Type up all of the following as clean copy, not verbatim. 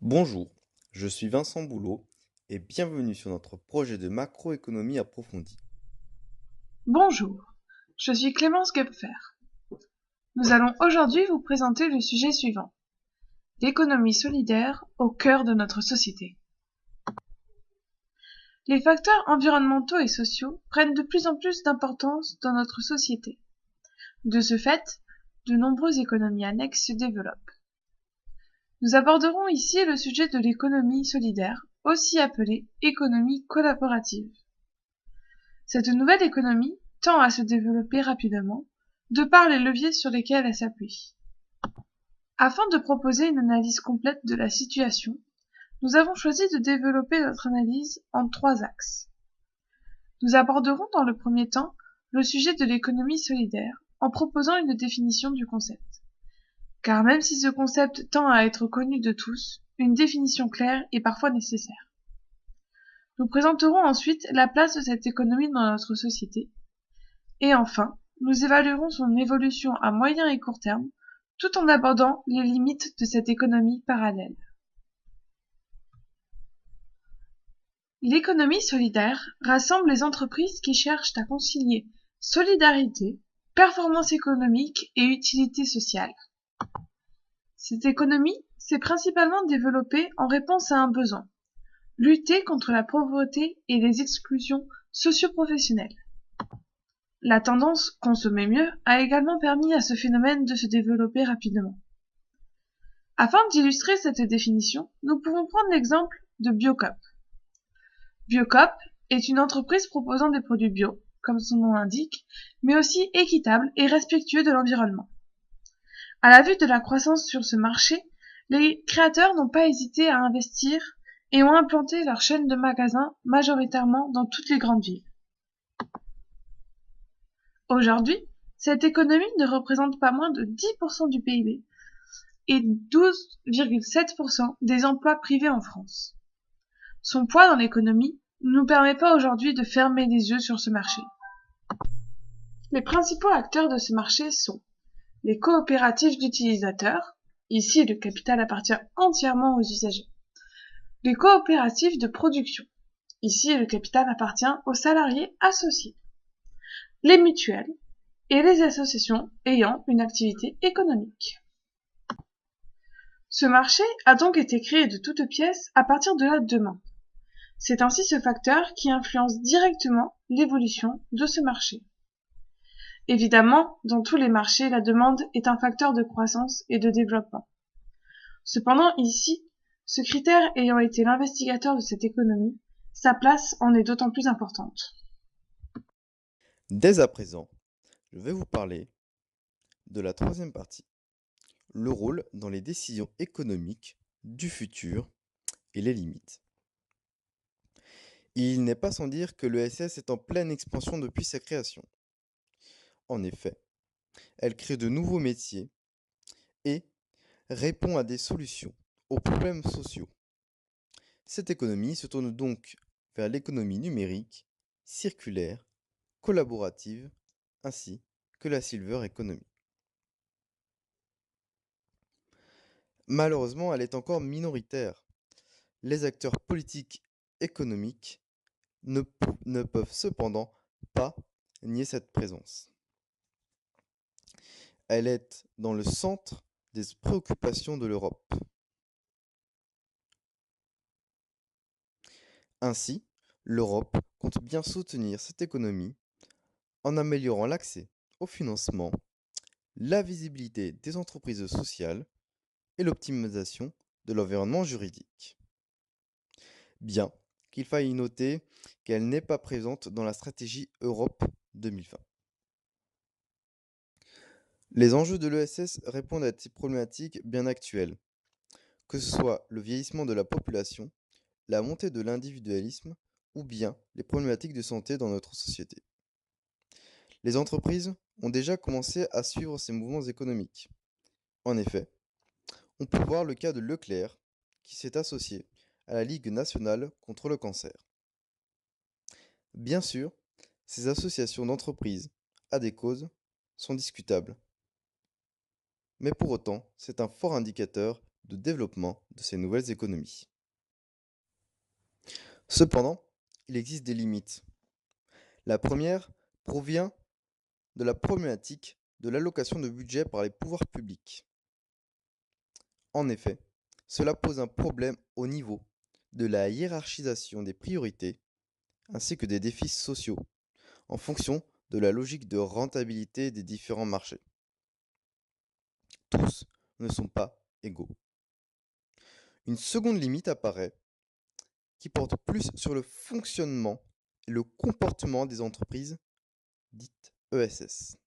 Bonjour, je suis Vincent Boulot et bienvenue sur notre projet de macroéconomie approfondie. Bonjour, je suis Clémence Gepfer. Nous allons aujourd'hui vous présenter le sujet suivant: l'économie solidaire au cœur de notre société. Les facteurs environnementaux et sociaux prennent de plus en plus d'importance dans notre société. De ce fait, de nombreuses économies annexes se développent. Nous aborderons ici le sujet de l'économie solidaire, aussi appelée économie collaborative. Cette nouvelle économie tend à se développer rapidement, de par les leviers sur lesquels elle s'appuie. Afin de proposer une analyse complète de la situation, nous avons choisi de développer notre analyse en 3 axes. Nous aborderons dans le premier temps le sujet de l'économie solidaire en proposant une définition du concept. Car même si ce concept tend à être connu de tous, une définition claire est parfois nécessaire. Nous présenterons ensuite la place de cette économie dans notre société. Et enfin, nous évaluerons son évolution à moyen et court terme, tout en abordant les limites de cette économie parallèle. L'économie solidaire rassemble les entreprises qui cherchent à concilier solidarité, performance économique et utilité sociale. Cette économie s'est principalement développée en réponse à un besoin: lutter contre la pauvreté et les exclusions socio-professionnelles. La tendance consommer mieux a également permis à ce phénomène de se développer rapidement. Afin d'illustrer cette définition, nous pouvons prendre l'exemple de Biocoop. Biocoop est une entreprise proposant des produits bio, comme son nom l'indique, mais aussi équitables et respectueux de l'environnement. À la vue de la croissance sur ce marché, les créateurs n'ont pas hésité à investir et ont implanté leur chaîne de magasins majoritairement dans toutes les grandes villes. Aujourd'hui, cette économie ne représente pas moins de 10% du PIB et 12,7% des emplois privés en France. Son poids dans l'économie ne nous permet pas aujourd'hui de fermer les yeux sur ce marché. Les principaux acteurs de ce marché sont les coopératives d'utilisateurs, ici le capital appartient entièrement aux usagers, les coopératives de production, ici le capital appartient aux salariés associés, les mutuelles et les associations ayant une activité économique. Ce marché a donc été créé de toutes pièces à partir de la demande. C'est ainsi ce facteur qui influence directement l'évolution de ce marché. Évidemment, dans tous les marchés, la demande est un facteur de croissance et de développement. Cependant, ici, ce critère ayant été l'investigateur de cette économie, sa place en est d'autant plus importante. Dès à présent, je vais vous parler de la troisième partie, le rôle dans les décisions économiques du futur et les limites. Il n'est pas sans dire que l'ESS est en pleine expansion depuis sa création. En effet, elle crée de nouveaux métiers et répond à des solutions aux problèmes sociaux. Cette économie se tourne donc vers l'économie numérique, circulaire, collaborative, ainsi que la silver economy. Malheureusement, elle est encore minoritaire. Les acteurs politiques économiques ne peuvent cependant pas nier cette présence. Elle est dans le centre des préoccupations de l'Europe. Ainsi, l'Europe compte bien soutenir cette économie en améliorant l'accès au financement, la visibilité des entreprises sociales et l'optimisation de l'environnement juridique. Bien qu'il faille y noter qu'elle n'est pas présente dans la stratégie Europe 2020. Les enjeux de l'ESS répondent à des problématiques bien actuelles, que ce soit le vieillissement de la population, la montée de l'individualisme ou bien les problématiques de santé dans notre société. Les entreprises ont déjà commencé à suivre ces mouvements économiques. En effet, on peut voir le cas de Leclerc, qui s'est associé à la Ligue nationale contre le cancer. Bien sûr, ces associations d'entreprises à des causes sont discutables, mais pour autant, c'est un fort indicateur de développement de ces nouvelles économies. Cependant, il existe des limites. La première provient de la problématique de l'allocation de budget par les pouvoirs publics. En effet, cela pose un problème au niveau de la hiérarchisation des priorités ainsi que des défis sociaux en fonction de la logique de rentabilité des différents marchés. Tous ne sont pas égaux. Une seconde limite apparaît qui porte plus sur le fonctionnement et le comportement des entreprises dites ESS.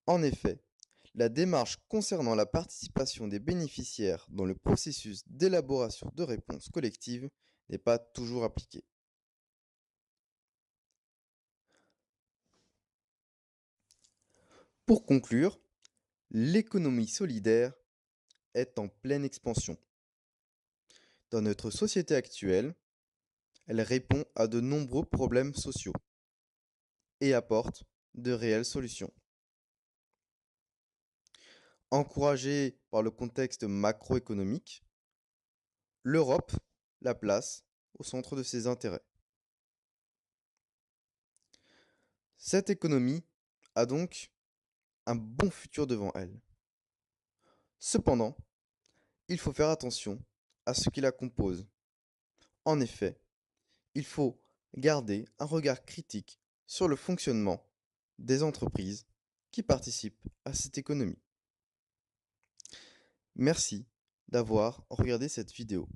En effet, la démarche concernant la participation des bénéficiaires dans le processus d'élaboration de réponses collectives n'est pas toujours appliquée. Pour conclure, l'économie solidaire est en pleine expansion. Dans notre société actuelle, elle répond à de nombreux problèmes sociaux et apporte de réelles solutions. Encouragée par le contexte macroéconomique, l'Europe la place au centre de ses intérêts. Cette économie a donc un bon futur devant elle. Cependant, il faut faire attention à ce qui la compose. En effet, il faut garder un regard critique sur le fonctionnement des entreprises qui participent à cette économie. Merci d'avoir regardé cette vidéo.